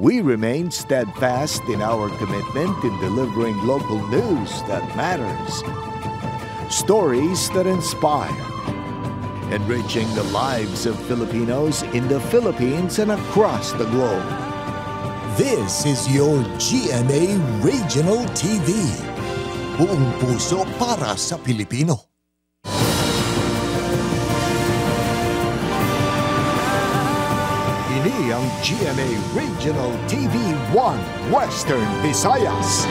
We remain steadfast in our commitment in delivering local news that matters, stories that inspire, enriching the lives of Filipinos in the Philippines and across the globe. This is your GMA Regional TV. Buong puso para sa Pilipino. Ini ang GMA Regional TV 1 Western Visayas.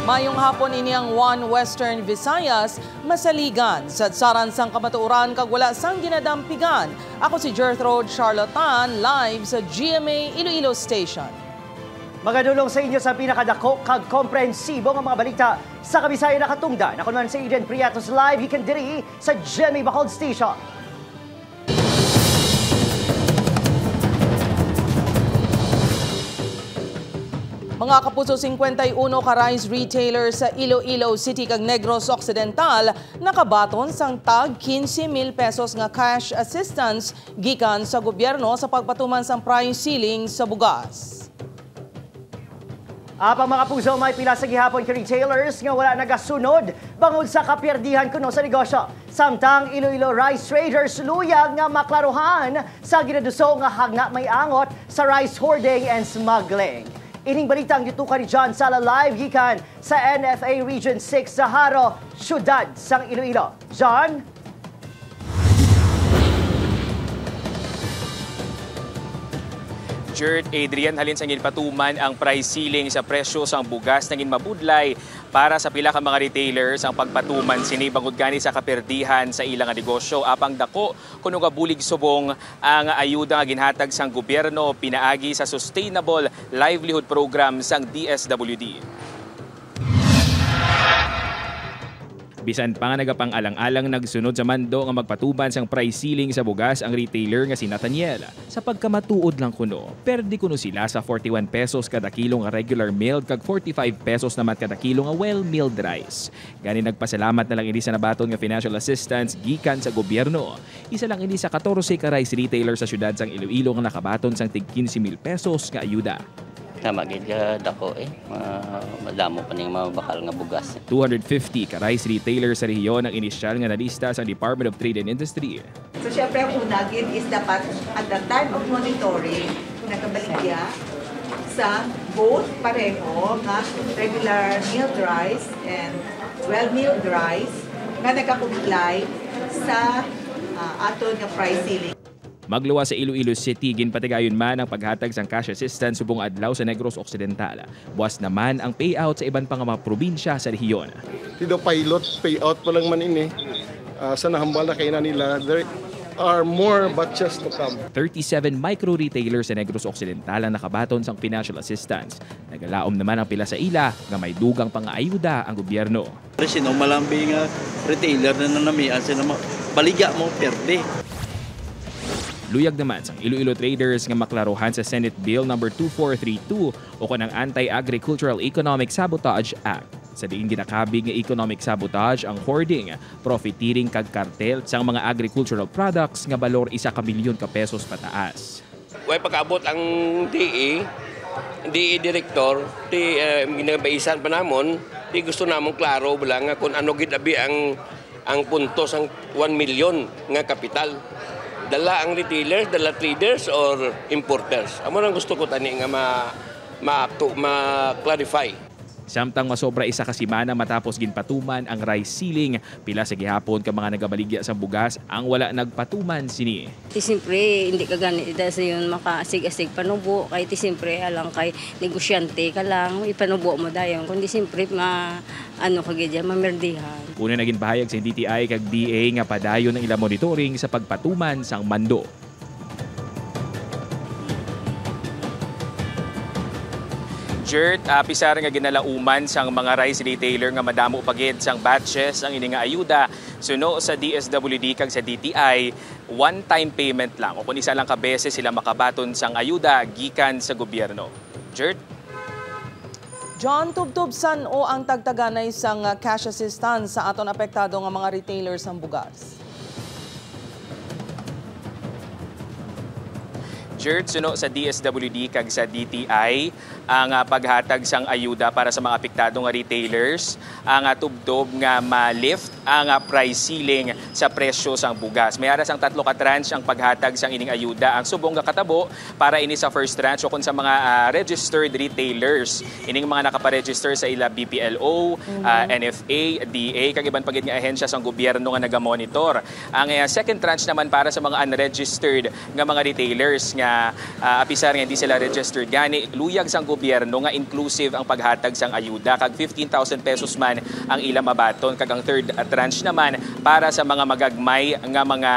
Mayong hapon ini ang One Western Visayas, masaligan sa saran sang kamatuoran kag wala sang ginadampigan. Ako si Gertrude Charlatan, live sa GMA Iloilo Station. Magadulong sa inyo sa pinakadako kag komprehensibo nga mga balita sa Kabisayan na katungdan. Ako naman si Eden Priatos, live hikan diri sa GMA Bacolod Station. Mga kapuso, 51 ka rice retailer sa Iloilo City kag Negros Occidental nakabaton sang tag 15,000 pesos nga cash assistance gikan sa gobyerno sa pagpatuman sang price ceiling sa bugas. Apang mga puso, may pila sa gihapon ka retailers nga wala nagasunod bangod sa kapierdihan kuno sa negosyo. Samtang Iloilo Rice Traders luyag nga maklaruhan sa ginaduso nga hagna may angot sa rice hoarding and smuggling. Ining balitang gitukan ni John Sala live gikan sa NFA Region 6 sa Haro, syudad sang Iloilo. John? Adrian, halin sang patuman ang price ceiling sa presyo sang bugas nangin mabudlay para sa pila ka mga retailers ang pagpatuman sini bangod gani sa kaperdihan sa ilang negosyo. Apang dako kuno nga bulig subong ang ayuda nga ginhatag sang gobyerno pinaagi sa Sustainable Livelihood Program sang DSWD. Bisan pa nga nagapang-alang-alang nagsunod sa mando nga magpatuban sang price ceiling sa bugas ang retailer nga si Nathaniel. Sa pagkamatuod lang kuno, perdi kuno sila sa 41 pesos kada kilo nga regular milled kag 45 pesos naman kada kilo nga well-milled rice. Gani nagpasalamat na lang ini sa nabaton nga financial assistance gikan sa gobyerno. Isa lang ini sa 14 ka rice retailer sa syudad sang Iloilo nga nakabaton sang tig 15,000 pesos nga ayuda. Tama gid dako madamo pa ning mabakal nga bugas. 250 ka rice retailer sa rehiyon ang inisyal nga nalista sa Department of Trade and Industry. So syempre ang una gid is dapat at the time of monitoring nakabaligya sa both pareho nga regular milled rice and well-milled rice nga nakakumply sa aton nga price ceiling. Magluwa sa Iloilo City, ginpatigayon man ang paghatag sang cash assistance subong adlaw sa Negros Occidental. Buwas naman ang payout sa iban pang mga probinsya sa rehiyon. Dito pilot, payout pa lang man ini. Sa nahambala kay na nila, there are more batches to come. 37 micro-retailers sa Negros Occidental ang nakabaton sang financial assistance. Nagalaom naman ang pila sa ila nga may dugang pang-ayuda ang gobyerno. Sino malambing retailer na nanamian sila baligya mo perde. Luyag naman sang Iloilo Traders nga maklaruhan sa Senate Bill No. 2432 o kanang Anti-Agricultural Economic Sabotage Act. Sa diin ginakabig nga economic sabotage ang hoarding, profiteering kag kartel sang mga agricultural products nga balor 1 ka milyon ka pesos pataas. Way pagkaabot ang DE director, ginabaisan pa namon, gusto namon klaro lang kung ano gid abi ang puntos ang 1 milyon nga kapital. Dala ang retailers, dala traders or importers. Amo nang gusto ko tani nga ma-clarify. Samtang masobra 1 ka semana matapos ginpatuman ang rice ceiling, pila sa gihapon ka mga nagabaligya sa bugas ang wala nagpatuman sini. Ti siyempre hindi ka ganit sa yun makasig-asig panubo kay ti siyempre alang kay negosyante ka lang ipanubo mo dayon kundi siyempre kagidya mamerdihan. Una naging bahayag sa DTI kag DA nga padayon ng ilang monitoring sa pagpatuman sang mando. Pisar nga ginalauman sang mga rice retailer nga madamo pagid sang batches ang ini nga ayuda suno sa DSWD kag sa DTI one-time payment lang o kun isa lang ka beses sila makabaton sang ayuda gikan sa gobyerno. John, tubtub san o ang tagtaganay sang cash assistance sa aton apektado nga mga retailers sang bugas? Jert, suno sa DSWD kag sa DTI ang paghatag sang ayuda para sa mga apektadong retailers ang tubdob nga ma-lift ang price ceiling sa presyo sang bugas. May aras ang 3 ka tranche ang paghatag sang ining ayuda. Ang subong nga katabo para ini sa first tranche o kung sa mga registered retailers. Ining mga nakaparegister sa ila BPLO, NFA, DA, kag iban pagid nga ahensya sang gobyerno nga nagamonitor. Ang second tranche naman para sa mga unregistered nga mga retailers nga apisar nga hindi sila registered gani luyag sang gobyerno nga inclusive ang paghatag sang ayuda kag 15,000 pesos man ang ilang mabaton kag ang third tranche naman para sa mga magagmay nga mga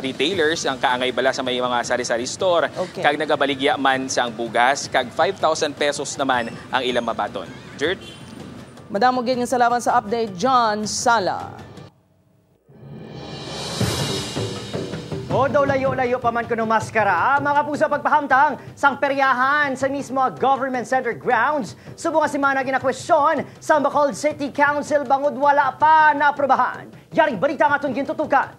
retailers ang kaangay bala sa may mga sari-sari store kag nagabaligya man sang bugas kag 5,000 pesos naman ang ilang mabaton. Jert? Madamo gyud nga salamat sa update, John Sala. O daw layo-layo pa man kuno maskara, mga puso pagpahamtang sang peryahan sa mismo Government Center grounds. Subong nga simana ginakwestiyon sa Bacolod City Council bangod wala pa na aprobahan. Yaring balita nga itong gintutukan.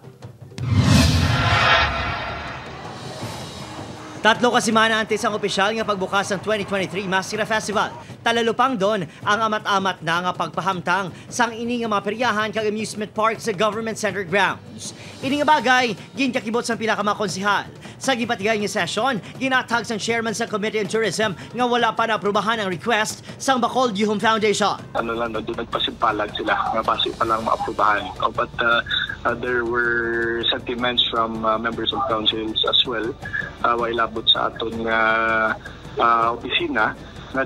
3 ka semana antes ang opisyal nga pagbukas ng 2023 Maskara Festival. Talalupang doon ang amat-amat na nga pagpahamtang sang ini nga mga peryahan kag amusement park sa Government Center grounds. Ini nga bagay, ginkakibot sang pila ka mga konsehal. Sa gipatigay nga session, ginatag sang chairman sa Committee on Tourism nga wala pa na-aprobahan ang request sang Bacolod Youth Foundation. Ano lang, doon nagpasimpalag sila, nga basi pa lang ma-aprobahan. But there were sentiments from members of councils as well. Wailabot sa aton nga opisina na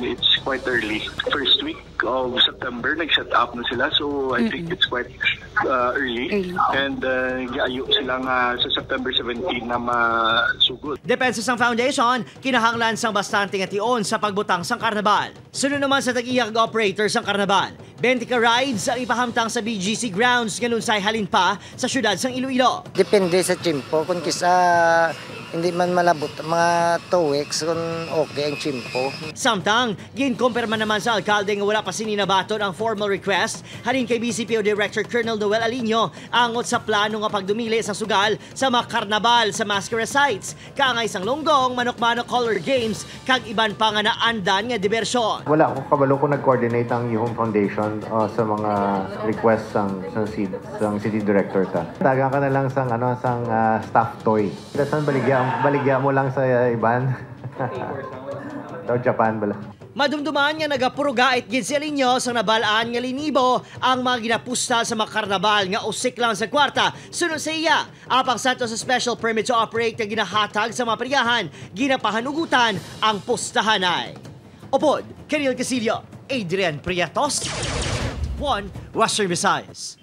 it's quite early. First week of September, nag-set up na sila. So I think it's quite early. And ayo silang sa September 17 na masugod. Depensa sang foundation, kinahanglan sang bastante nga tion sa pagbutang sang karnabal. Sunod naman sa tag-iyang operator sang karnabal. 20 ka rides ang ipahamtang sa BGC grounds ganun say halin pa sa syudad sang Iloilo. Depende sa tiyempo. Kung kisa hindi man malabot, mga 2 weeks kung okay ang tiyempo. Samtang, ginkumpirma naman sa alkalde nga wala pa sininabaton ang formal request halin kay BCPO Director Colonel Noel Alinio angot sa plano nga pagdumili sa sugal sa mga karnabal sa Maskara sites. Kaangay sang lunggong, manok-manok color games, kag iban pa nga naandan nga diversyon. Wala akong kabalo kung nag-coordinate ang Youth Foundation sa mga requests sang city director ta. Tagang ka na lang sang staff toy. Dasan baligya mo lang sa iban. Sa Japan bala. Madumduman nga nagapuruga at gid si Alinio sang nabalaan nga linibo ang mga ginapusta sa mga karnabal nga usik lang sa kwarta. Sunod sa iya, apang sato sa special permit to operate na ginahatag sa mga peryahan, ginapahanugutan ang pustahanay. Opod, Kirill Casillo, Adrian Prietos, 1 Western Visayas.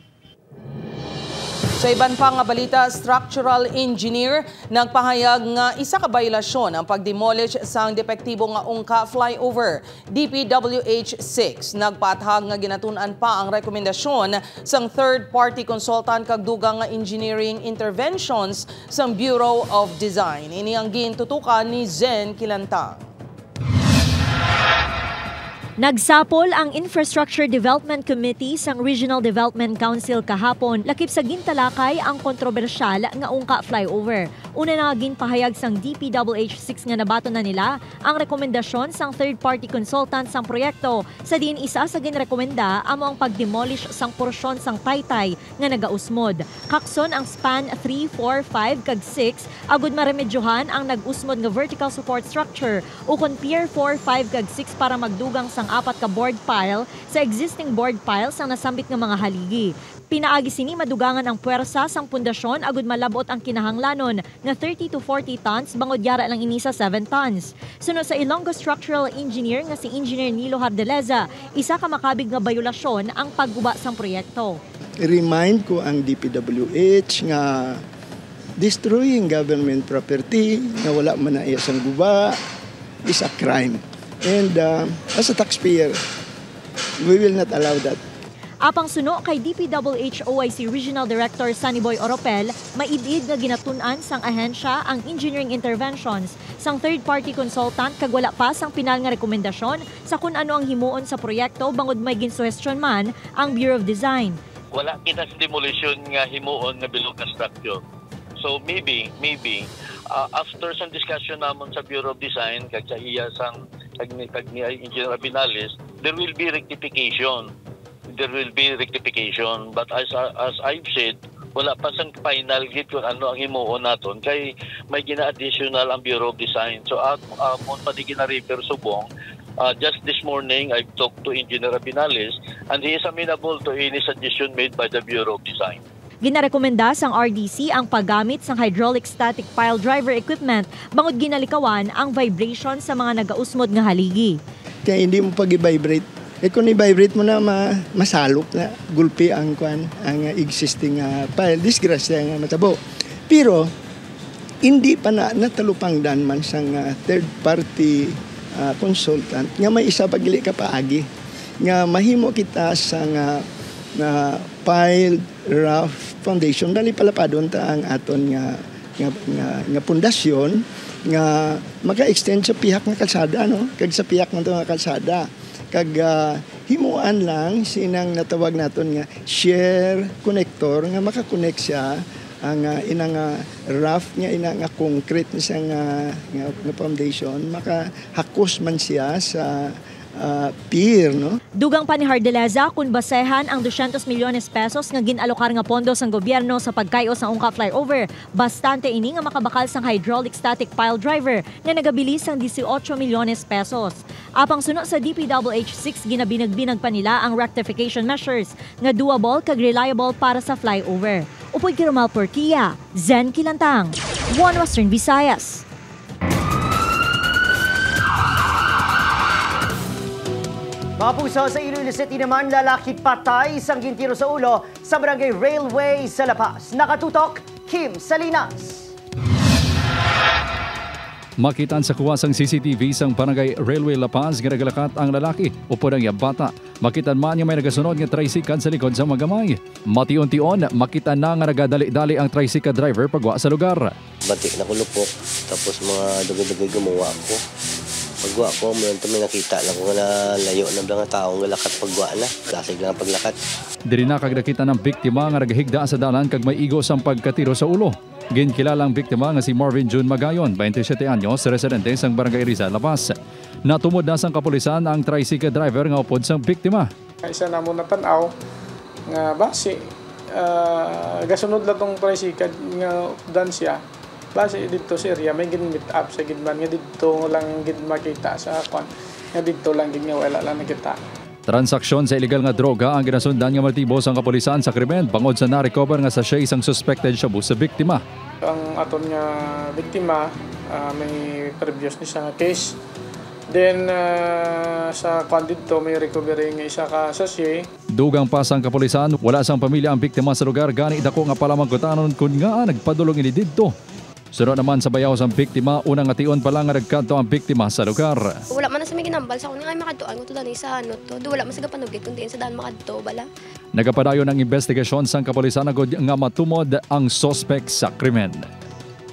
Sa iban pang nga balita, structural engineer nagpahayag nga isa ka biolasyon ang pagdemolish sang depektibong nga ungka flyover. DPWH-6 nagpaathag nga ginatun-an pa ang rekomendasyon sang third-party consultant kag dugang nga engineering interventions sang Bureau of Design. Ini ang gintutukan ni Zen Kilantang. Nagsapol ang Infrastructure Development Committee sang Regional Development Council kahapon lakip sa gintalakay ang kontrobersyal nga ungka flyover. Una na ginpahayag sang DPWH-6 nga nabaton na nila ang rekomendasyon sang third-party consultant sang proyekto sa diin isa sa ginrekomenda amo ang pagdemolish sang porsyon sang taytay nga nagausmod. Kakson ang span 3, 4, 5 kag 6 agud maremedyohan ang nag-usmod nga vertical support structure ukon pier 4, 5 kag 6 para magdugang sang 4 ka board pile sa existing board piles ang nasambit ng mga haligi. Pinaagi sini madugangan ang puwersa sang pundasyon agud malabot ang kinahanglanon nga 30 to 40 tons bangod yara lang ini sa 7 tons. Sunod sa Ilonggo structural engineer nga si Engineer Nilo Hardeleza, isa ka makabig nga bayolasyon ang pagguba sang proyekto. I-remind ko ang DPWH nga destroying government property na wala man na isang guba is a crime. And as a taxpayer, we will not allow that. Apang suno kay DPWH OIC Regional Director Sunnyboy Oropel, maidid nga ginatun-an sang ahensya ang engineering interventions sang third-party consultant kag wala pa sang pinal nga rekomendasyon sa kung ano ang himuon sa proyekto bangod may ginsuhestyon man ang Bureau of Design. Wala kita demolition nga himuon nga bilog na structure. So maybe after some discussion namon sa Bureau of Design kag sa iya sang kag ni Engineer Abinales, there will be rectification. But as I've said, wala pa sang final git kung ano ang himuon naton kay may gina-additional ang Bureau of Design. So mon pa di gina-repair subong. Just this morning, I've talked to Engineer Abinales and he is amenable to any suggestion made by the Bureau of Design. Ginarekomenda sang RDC ang paggamit sang hydraulic static pile driver equipment bangod ginalikawan ang vibration sa mga nagausmod nga haligi. Kaya hindi mo pag-vibrate. Kung i-vibrate mo na masalok na gulpi ang existing pile, disgrasya nga matabo. Pero hindi pa natalupangdan man sang third party consultant nga may isa pagili ka paagi nga mahimo kita sang pile rough foundation dali palapadon ta ang aton nga pundasyon nga maka-extend sa pihak nga kalsada kag sa pihak nga kalsada kag himuan lang sinang natawag naton nga shear connector nga maka-connect siya ang inang rough nga inang concrete niya nga foundation makahakos man siya sa pier, no? Dugang pa ni Hardeleza kung basehan ang 200 milyones pesos nga ginalokar nga pondo sang gobyerno sa pagkayo sa Ungka flyover. Bastante ini nga makabakal sang hydraulic static pile driver nga nagabilis sang 18 milyones pesos. Apang suno sa DPWH6 ginabinag-binag pa nila ang rectification measures nga doable kag reliable para sa flyover. Upoy Kirumal Porquia, Zen Kilantang, One Western Visayas. Mga puso, sa Iloilo City naman, lalaki patay isang gintiro sa ulo sa Barangay Railway sa La Paz. Nakatutok, Kim Salinas. Makitaan sa kuwasang CCTV sang Barangay Railway La Paz, ginagalakat ang lalaki o ang bata. Makitaan man niya may nagasunod nga tricycle sa likod sa magamay. Matiun-tion, makitaan na nga nagadali-dali ang tricycle driver pagwa sa lugar. Batik na kulupok, tapos mga dugay-dugay gumawa ko. Pagwa ko, may nakita lang kung layo na mga taong lakat pagwa na. Lasig lang paglakat. Diri na kag nakita ng biktima nga nagahigda sa dalan kag may igo sang pagkatiro sa ulo. Ginkilalang biktima nga si Marvin June Magayon, 27 anyos, residente sang Barangay Rizal, La Paz. Natumod na sang kapulisan ang tricycle driver nga upod sang biktima. Isa na mo natanaw nga base gasunod la tong tricycle nga dan siya. Base dito sa area may gin-meet up sa gidman nga dito lang gid makita sa kon nga dito lang gid nga wala lang nakita. Transaksyon sa illegal nga droga ang ginasundan nga motibo sang kapulisan sa krimen bangod sa na-recover nga sachet isang suspected shabu sa biktima. Ang aton nga biktima may previous ni sa case. Then sa kon dito may recovery nga isa ka sachet. Dugang pa sang kapulisan wala sang pamilya ang biktima sa lugar gani dako nga palamagkutanon kun nga nagpadulong ini didto. Sunod naman sa bayaw sang biktima, unang ation pa lang nga nagkanto ang biktima sa lugar. Wala man na sa may ginambal sa kuning ay makadtuan ko to dani sa ano to. Wala man sa gapanugit kundi sa daan makadto bala. Nagapadayon ang investigasyon sang kapulisan agod nga matumod ang sospek sa krimen.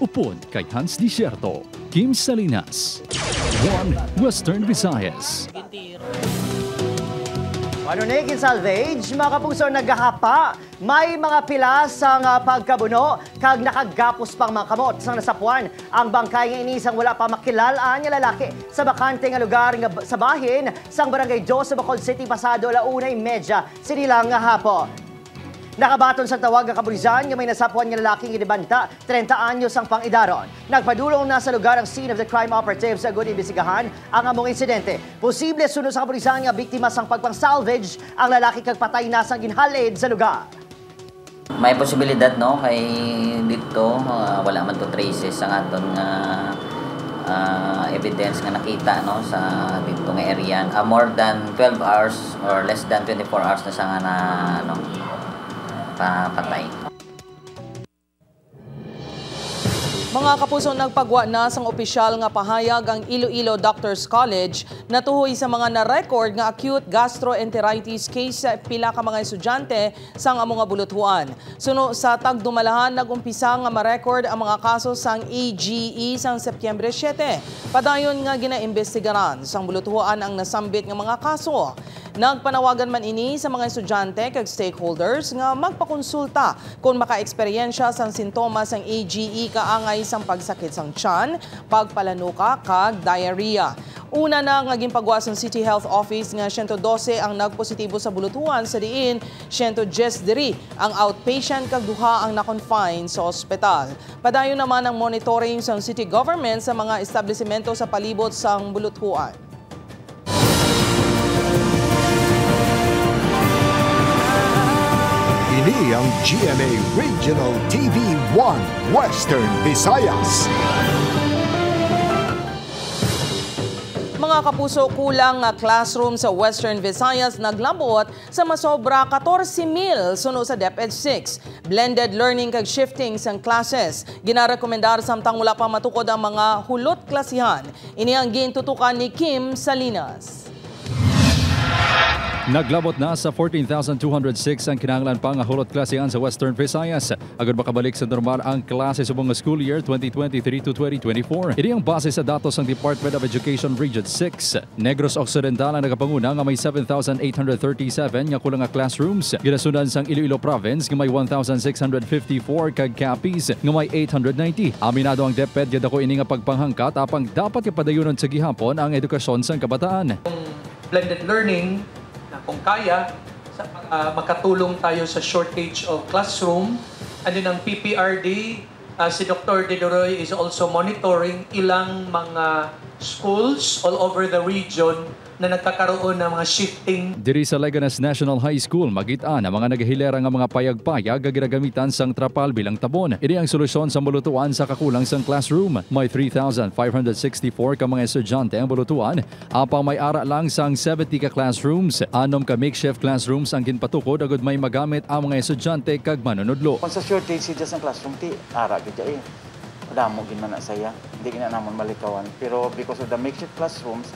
Upod kay Hans Desierto, Kim Salinas, One Western Visayas. Manunigin salvage, mga kapuso naghahapa. May mga pila sa pagkabuno, kag nakagapos pang mga kamot sa nasapuan. Ang bangkay nga inisang wala pa makilalaan nga lalaki sa bakante nga lugar nga sa bahin sang Barangay 2 sa Bacolod City pasado 1:30 sinilang nga hapo. Nakabaton sa tawag ng kapulisan nga may nasapuan nga lalaking inibanta, 30 anyos ang pang-idaron. Nagpadulong na sa lugar ang scene of the crime operatives sa good imbestigahan ang among insidente. Posible sunod sa kapulisan nga biktima sang pagpang-salvage ang lalaki kag patay na sang ginhalid sa lugar. May posibilidad no kay dito wala man to traces ang aton nga evidence nga nakita no sa dito nga area. More than 12 hours or less than 24 hours na siya nga na ano patay. Mga kapuso, nagpagwa na sang opisyal nga pahayag ang Iloilo Doctors College na tuhoy sa mga na-record nga acute gastroenteritis case sa pila ka mga estudyante sang among nga buluthuan. Suno sa tagdumalahan, nagumpisa nga ma-record ang mga kaso sang AGE sang Setyembre 7. Padayon nga ginaimbestigaran sang buluthuan ang nasambit nga mga kaso. Nagpanawagan man ini sa mga estudyante kag stakeholders nga magpakonsulta kung maka-eksperyensya sang sintomas sang AGE kaangay sang pagsakit sang tiyan, pagpalanuka kag diarrhea. Una na ngaging pagwas ng City Health Office nga 112 ang nagpositibo sa bulutuhan sa diin 110 diri ang outpatient kag duha ang na-confine sa ospital. Padayon naman ang monitoring sa city government sa mga establishmento sa palibot sang bulutuhan. Ini ang GMA Regional TV 1 Western Visayas. Mga kapuso, kulang nga classroom sa Western Visayas naglabot sa masobra 14,000 suno sa DepEd 6. Blended learning kag shifting sang classes. Ginarekomendar samtang wala pa matukod ang mga hulot klasihan. Ini ang gintutukan ni Kim Salinas. Naglabot na sa 14,206 ang kinahanglan pang hulot klasihan sa Western Visayas. Agad makabalik sa normal ang klase sa buong school year 2023 to 2024. Ini ang base sa datos ng Department of Education Region 6. Negros Occidental ang nakapanguna nga may 7,837 nga kulang nga classrooms. Ginasundan sang Iloilo Province nga may 1,654 kag Capiz nga may 890. Aminado ang DepEd nga dako ini nga pagpanghangkat apang dapat ipadayunon sa gihapon ang edukasyon sang kabataan. Blended learning kung kaya, makatulong tayo sa shortage of classroom. And then ang PPRD, si Dr. Dedoroy is also monitoring ilang mga schools all over the region na nagkakaroon ng mga shifting. Diri sa Leganas National High School, magitaan ang mga nagahilera nga mga payag-payag nga ginagamitan sang trapal bilang tabon. Ini ang solusyon sa bulutuan sa kakulang sang classroom. May 3,564 ka mga estudyante ang bulutuan, apang may ara lang sang 70 ka classrooms. 6 ka makeshift classrooms ang ginpatukod agud may magamit ang mga estudyante kag manunudlo. Kung sa shortage siya sa classroom, ara gid eh. Damo gid man na saya. Hindi gina namon malikawan. Pero because of the makeshift classrooms,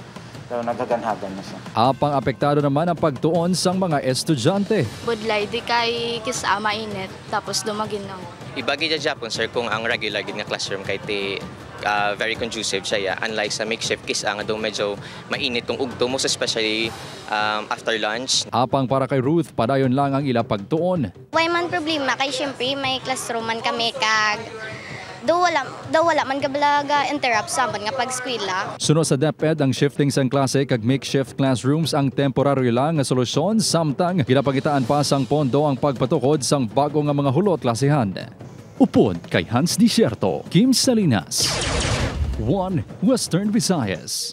nagaganhagan na siya. Apang apektado naman ang pagtuon sang mga estudyante. Budlay, di kay kisa mainit, tapos dumagin na. Ibagi dyan Japon, sir, kung ang regular gid nga classroom kay ti very conducive siya. Unlike sa makeshift kisa nga doon medyo mainit tong ugto, most especially after lunch. Apang para kay Ruth, padayon lang ang ila pagtuon. Way man problema, kay syempre may classroom man kami kag daw wala man kabalaga interrupt sa nga pag-eskwela. Sunod sa DepEd ang shifting sang klase kag makeshift classrooms ang temporaryo lang nga solusyon samtang ginapagitaan pa sang pondo ang pagpatukod sang bago nga mga hulot klasehan. Upod kay Hans Desierto, Kim Salinas, 1 Western Visayas.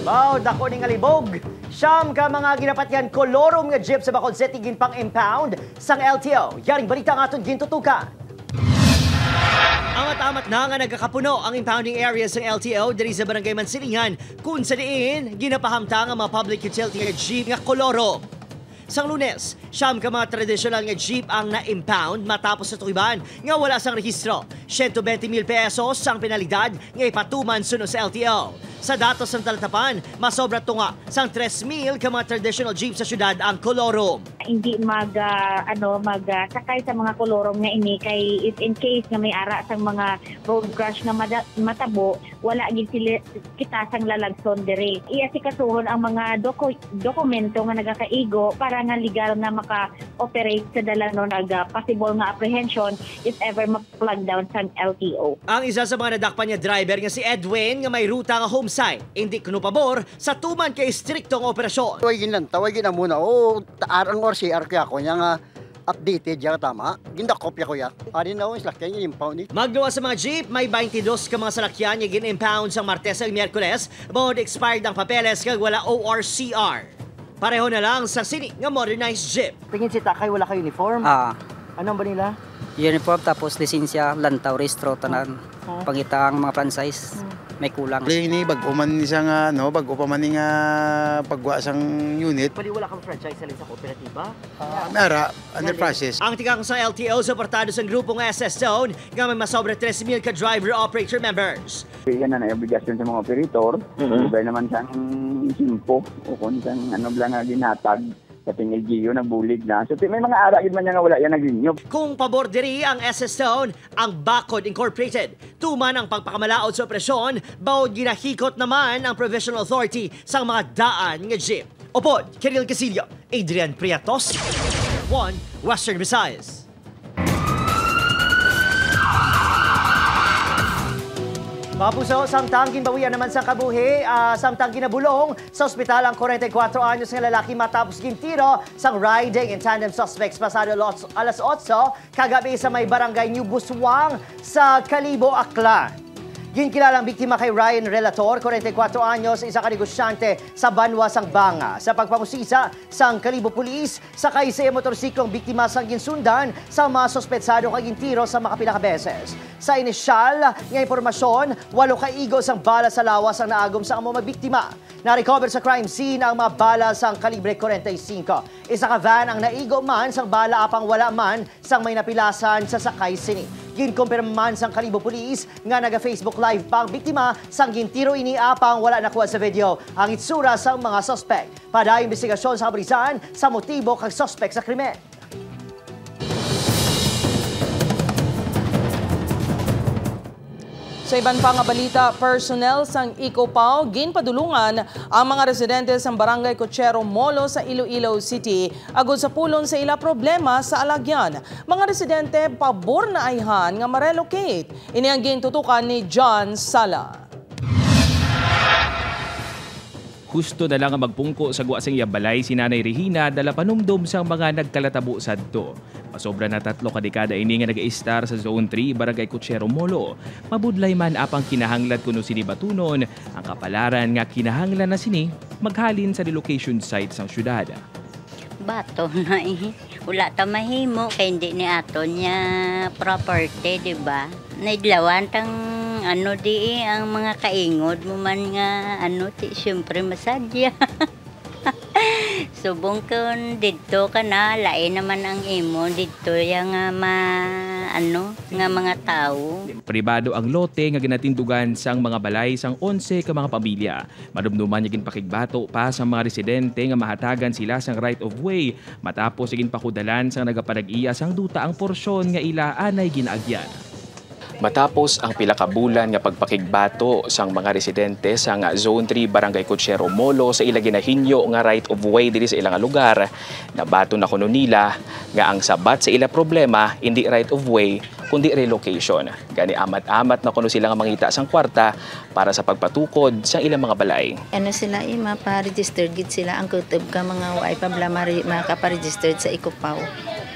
Wow, dako ning alibog. Siyam ka mga ginapatyan kolorom nga jeep sa Bacolod City ginpang impound sang LTO. Yaring balita nga aton gintutukan. Amat-amat na nga nagkakapuno ang impounding areas ng LTO diri sa Barangay Mansilingan kung sa diin ginapahamtang ang mga public utility nga jeep nga koloro. Sang Lunes, siyam ka mga traditional nga jeep ang na-impound matapos sa tukiban nga wala sang rehistro. 120,000 pesos ang penalidad nga ipatuman sunod sa LTO. Sa datos ng talatapan, masobra tunga sang 3,000 ka mga traditional jeep sa syudad ang kolorom. Hindi magsakay sa mga kolorom nga ini kay if in case nga may ara sang mga road crash nga matabo, wala gid sila kita sang lalagson dire. Iasikasuhon ang mga dokumento nga nagakaigo para nga legal na maka-operate sa dalanon ag possible nga apprehension if ever ma-plug down sang LTO. Ang isa sa mga nadakpan niya driver nga si Edwin nga may ruta nga home site, hindi kuno pabor sa tuman kay striktong operasyon. Tawagin na muna. O arang or CR kaya ko niya nga updated ya tama. Gindakopya ko ya. Ari na yung salakyan yung impound ni. Magluwa sa mga jeep, may 22 ka mga salakyan yung gin-impound sa Martes at Miyerkules. Bawod expired ang papeles kag wala ORCR. Pareho na lang sa sini nga modernized jeep. Tingin si Takay wala ka uniform? Anong ba nila? Uniform tapos lisensya, lantaw, restro, tanan. Pangitang mga franchise. May kulang. Ini bago man siya nga bago pa man nga pagwa sang unit. Pwede wala kang franchise sa kooperatiba? Mera under process. Ang tikang sa LTO suportado sa grupong SS Zone nga may masobra 3,000 ka driver-operator members. Yan na obligasyon sa mga operator. Iba naman siyang simpo o kung siyang lang nga ginatag. Sa LGU, nagbulig na. So may mga ara man niya nga wala yan nag-renew. Kung pabor diri ang SS Zone, ang Bacod Incorporated, tuman ang pagpakamalaod sa operasyon, bawod ginahikot naman ang Provisional Authority sa mga daan nga jeep. Upod, Kiril Casillo, Adrian Priatos, 1 Western Visayas. Mga puso, samtang ginbawian naman sa kabuhi, samtang ginabulong sa ospital ang 44 anyos ng lalaki matapos gintiro sa riding in tandem suspects pasado alas 8 kagabi sa may barangay New Buswang sa Kalibo, Aklan. Ginkilalang biktima kay Ryan Relator, 44 anyos, isa ka negosyante sa Banwa, Sangbanga. Sa pagpamusisa sang Kalibo Police, sakay sa motorsiklong biktima sang ginsundan sa mga sospetsado kagintiro sa makapila ka beses. Sa inisyal nga impormasyon, 8 kaigos ang bala sa lawas ang naagom sa amo magbiktima. Na-recover sa crime scene ang mga bala sang kalibre 45. Isa ka van ang naigo man sang bala apang wala man sang may napilasan sa sakay sini. Ginkumpirman sang Kalibo Police nga naga-Facebook Live pang biktima sang gintiro ini apang wala nakuha sa video ang itsura sang mga suspect. Pada investigasyon sa kabrisan sa motibo kag suspect sa krimen. Sa ibang pang balita, personnel sang Icopao ginpadulungan ang mga residente sa Barangay Cochero Molo sa Iloilo City agud sa pulong sa ila problema sa alagyan. Mga residente pabor na ayhan nga ma-relocate. Ini ang gintutukan ni John Sala. Husto na lang ang magpungko sa guwasang yabalay si Nanay Regina dala panumdum sang mga nagkalatabo sadto. Pasobra na 3 kadekada ini nga nag-i-star sa Zone 3 Barangay Cochero Molo. Mabudlay man apang kinahanglan kuno sini batunon ang kapalaran nga kinahanglan na sini maghalin sa relocation site sang syudad. Bato na wala ta mahimo kay hindi ni aton niya property, di ba? Naidlawan tang di ang mga kaingod mo man nga ti syempre masadya. Subong kun didto ka na lain naman ang imo didto yang nga mga tao. Pribado ang lote nga ginatindugan sang mga balay sang 11 ka mga pamilya. Madumduman niya ginpakigbato pa sa mga residente nga mahatagan sila sang right of way matapos sigin pakudalan sang nagapanag-iya sang duta ang porsyon nga ila anay ginaagyan. Matapos ang pila ka bulan nga pagpakigbato sang mga residente sang Zone 3 Barangay Cochero Molo sa ila ginahinyo nga right of way diri sa ilang lugar, nabato na kuno nila nga ang sabat sa ila problema hindi right of way kundi relocation. Gani amat-amat na kuno sila nga mangita sang kwarta para sa pagpatukod sa ilang mga balay. Ano sila mapa-registered gid sila ang kutob ka mga way problema maka-registered sa Icopao.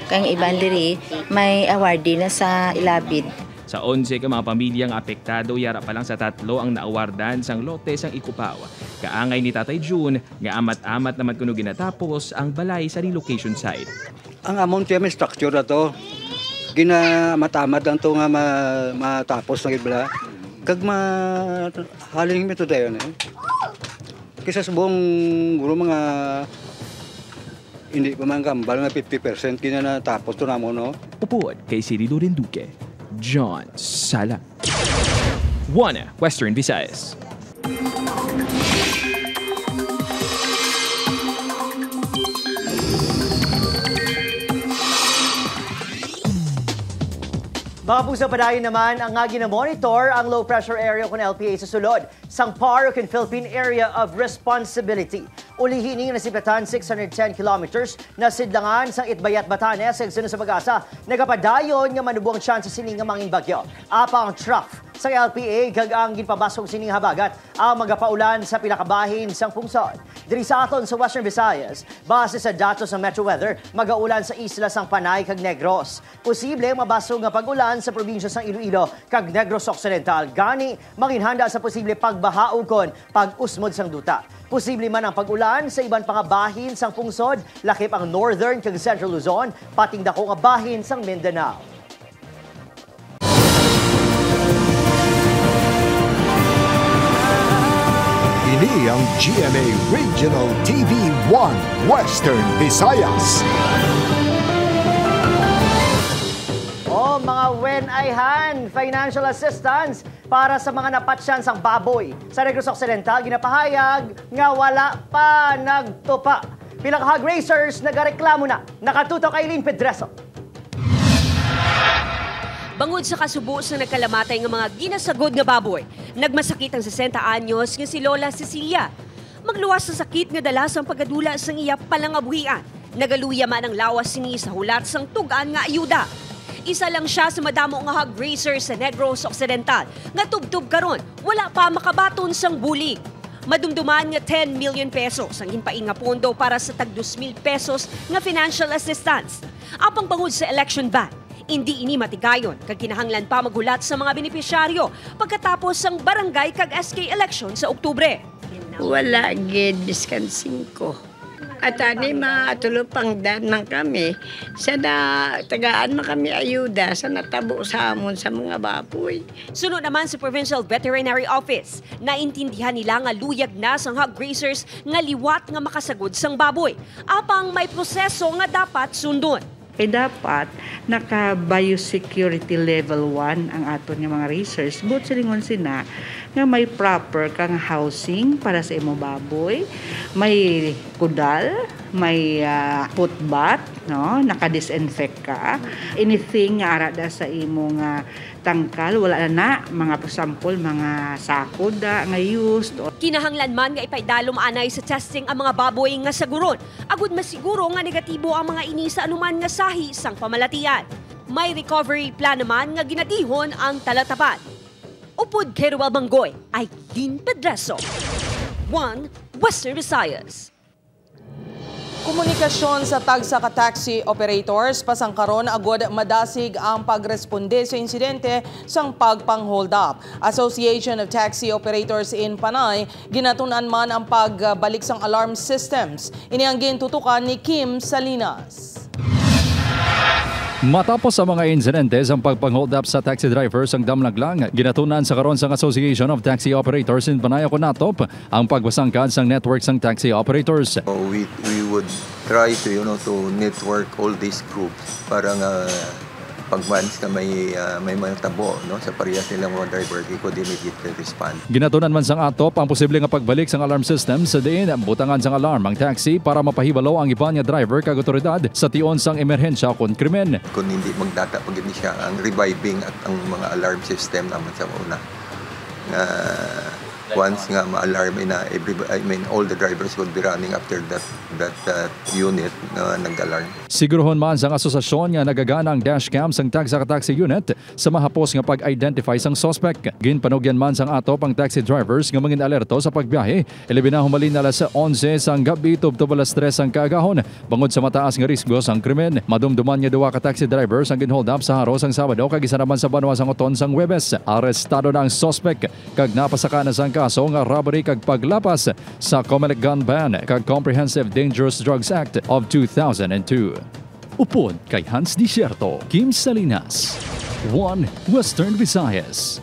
Kang iban diri may awardee na sa ilabid. Sa 11 ka mga pamilyang apektado, yara pa lang sa 3 ang naawardan sang lote sang Icopao. Kaangay ni Tatay June, nga amat-amat naman kuno ginatapos ang balay sa relocation site. Ang amount may structure na to, ginamatamat lang to nga matapos na gibla. Kag mahaling mito dayon Kisa sa buong guro mga hindi pa man kambal nga 50% ginatapos to namo no. Upuan kay Siri Duque. John Sala. 1 Western Visayas. Mga puso, padayon naman ang nga gina-monitor ang low pressure area kung LPA sa sulod sang PARC and Philippine Area of Responsibility. Ulihining na siplatan 610 kilometers na sidlangan sang Itbayat, Batanes, sa Pag-asa, nagapadayon nga manubuang chance sa sining nga manging bagyo. Apang trough sa LPA gagang ginpabasog sining habagat ang magapaulan sa pilakabahin sang pungsod. Diri sa aton sa Western Visayas, base sa datos sa Metro Weather, magaulan sa isla sang Panay kag Negros. Posible mabasog nga pag-ulan sa probinsya sang Iloilo kag Negros Occidental. Gani manginhanda sa posible pagbahaukon pag-usmod sang duta. Posible man ang pag-ulan sa iban pang bahin sang pungsod, lakip ang Northern kag Central Luzon, pating dako nga bahin sang Mindanao. Ini ang GMA Regional TV 1 Western Visayas. Mga wenayhan, financial assistance para sa mga napatsyan sang baboy. Sa Negros Occidental, ginapahayag nga wala pa nagtupa. Pilang hog racers nagareklamo na. Nakatutok kay Lynn Pedreso. Bangod sa kasubo sa nagkalamatay ng mga ginasagod nga baboy, nagmasakit ang 60 anyos nga si Lola Cecilia. Magluwas sa sakit nga dalas ang pagkadula sang iya palangabuhian. Nagaluya man ang lawas sini sa hulat sang tugan nga ayuda. Isa lang siya sa madamo nga hog racer sa Negros Occidental. Nga tubtub karon, wala pa makabaton sang bulig. Madumduman nga 10 million pesos ang ginpaing nga pondo para sa tag 2,000 pesos nga financial assistance. Apang bangod sa election ban, hindi ini matigayon kag kinahanglan pa maghulat sa mga benepisyaryo pagkatapos ang barangay kag SK election sa Oktubre. Wala gid diskansing ko. At ani matulupang man kami sa tagaan man kami ayuda sa natabo sa amon sa mga baboy. Sunod naman sa Provincial Veterinary Office, naintindihan nila nga luyag na sang hog grazers nga liwat nga makasagod sang baboy. Apang may proseso nga dapat sundon. Dapat naka-biosecurity level 1 ang aton nga mga racers. But silingon sina nga may proper kang housing para sa imo baboy, may kudal, may footbath, no? Naka-disinfect ka. Anything nga ara sa imo nga tangkal, wala na mga sample, mga sakod nga used. Kinahanglan man nga ipaidalom anay sa testing ang mga baboy nga saguron. Agud masiguro nga negatibo ang mga ini sa anuman nga sahi sang pamalatian. May recovery plan naman nga ginatihon ang talatapat. Upod kay Ruel Banggoy, Aileen Pedreso, 1 Western Visayas. Komunikasyon sa tagsa ka taxi operators pasangkaron agud madasig ang pagresponde sa insidente sang pagpang-hold up. Association of Taxi Operators in Panay ginatunan man ang pagbalik sang alarm systems. Ini ang gintutukan ni Kim Salinas. Matapos sa mga insidente ang pagpang-hold up sa taxi drivers ang damlaglang, ginatunan sa karon sang Association of Taxi Operators in Panay Conatop ang pagbasangkad sang network sang taxi operators. We would try to to network all these groups para nga pagmans ka may mga tabo sa parehas nilang mga driver di ko immediately respond. Ginatunan man sang atop ang posible nga pagbalik sang alarm system sa diin butangan sang alarm ang taxi para mapahibalo ang iba nga driver kag otoridad sa tion sang emerhensya kon krimen. Kung hindi magdata pag siya ang reviving at ang mga alarm system naman sa una. Once nga ma-alarm all the drivers would be running after that unit na nag-alarm. Sigurohon man sang asosasyon nga nagagana ang dashcam sang taxi unit sa mahapos nga pag-identify sang suspect. Ginpanugyan man sang atop ang taxi drivers nga mangin alerto sa pagbiyahe. Ilabi na humalin alas 11 sang gabi tubtob alas 3 sang kaagahon. Bangod sa mataas nga risgo sang krimen, madumduman nga duwa ka taxi drivers ang ginhold up sa haro sang Sabado kag isa naman sa Banwa sang Oton sang Huwebes. Arestado na ang suspect kag napasaka na sang kaso nga robbery kag paglapas sa Comelec Gun Ban kag Comprehensive Dangerous Drugs Act of 2002. Upod kay Hans Desierto, Kim Salinas, 1 Western Visayas.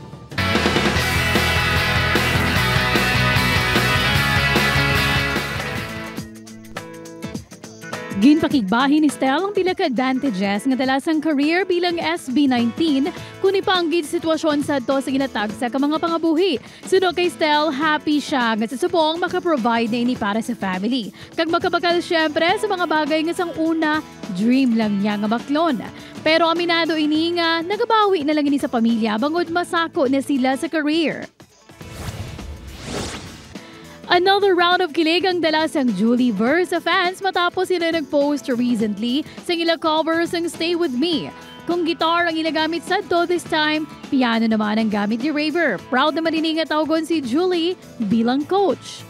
Ginpakigbahin ni Stel ang pila ka advantages nga dala sang career bilang SB19 kuni panggid sitwasyon sa to sa ginatag sa mga pangabuhi. Suno kay Stel, happy siya nga sa subong makaprovide na ini para sa family. Kag makabakal syempre sa mga bagay nga sang una, dream lang niya nga maklon. Pero aminado ini nga nagabawi na lang ini sa pamilya bangod masako na sila sa career. Another round of kilig ang dala sang Julie Ver sa fans matapos sila nag-post recently sa ila covers ang Stay With Me. Kung guitar ang ilagamit sa to this time, piano naman ang gamit ni Raver. Proud naman din nga tawgon si Julie bilang coach.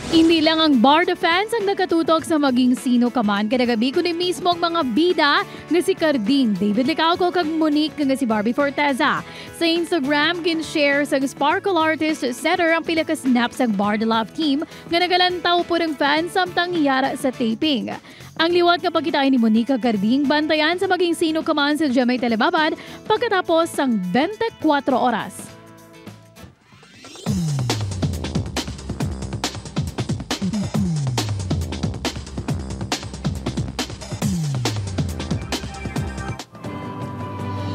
Hindi lang ang Barda fans ang nakatutok sa maging sino ka man kada gabi kundi mismo ang mga bida nga si Carding, David Licauco kag Monique nga si Barbie Forteza. Sa Instagram gin-share sa Sparkle Artist Setter ang pila ka snaps ang Barda Love Team nga nagalantaw po ng fans samtang yara sa taping. Ang liwat nga pagkitain ni Monique kag Carding bantayan sa maging sino ka man sa GMA Telebabad pagkatapos sang 24 oras.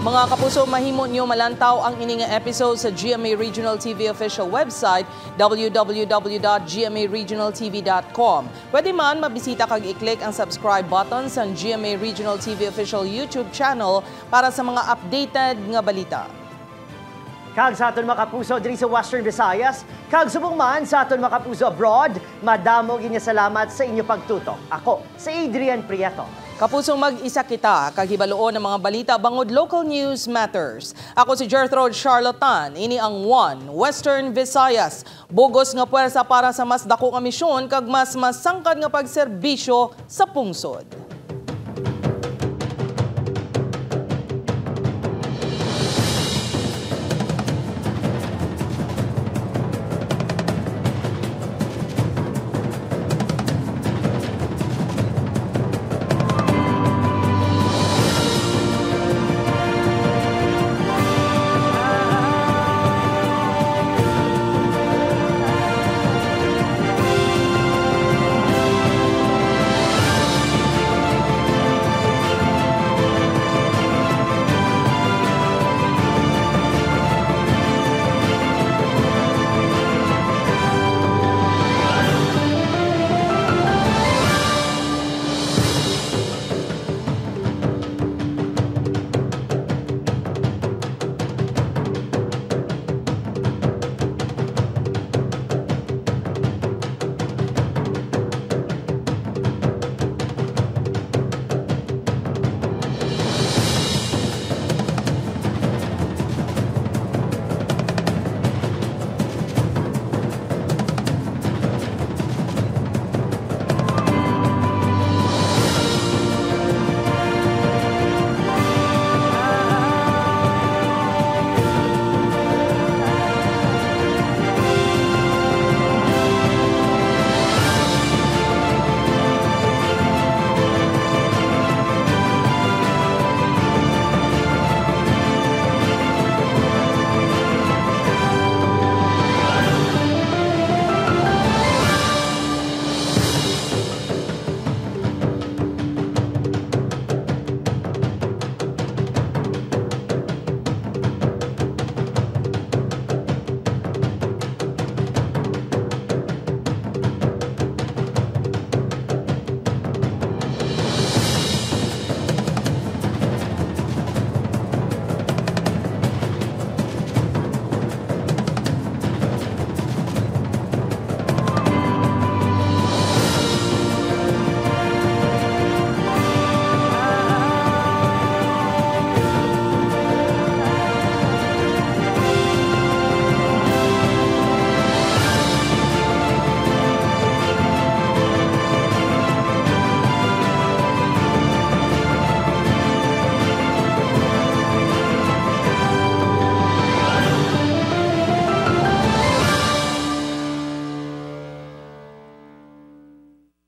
Mga kapuso, mahimo niyo malantaw ang ining episode sa GMA Regional TV official website www.gmaregionaltv.com. Pwede man mabisita kag i-click ang subscribe button sa GMA Regional TV official YouTube channel para sa mga updated nga balita. Kag sa aton mga kapuso diri sa Western Visayas, kag subong man sa aton mga kapuso abroad, madamo ginya salamat sa inyo pagtutok. Ako si Adrian Prieto. Kapusong mag-isa kita, kaghibaloon ng mga balita bangod local news matters. Ako si Gertrude Charlatan, ini ang One Western Visayas. Bugos nga puwersa para sa mas dako nga misyon kag mas masangkad nga pagserbisyo sa pungsod.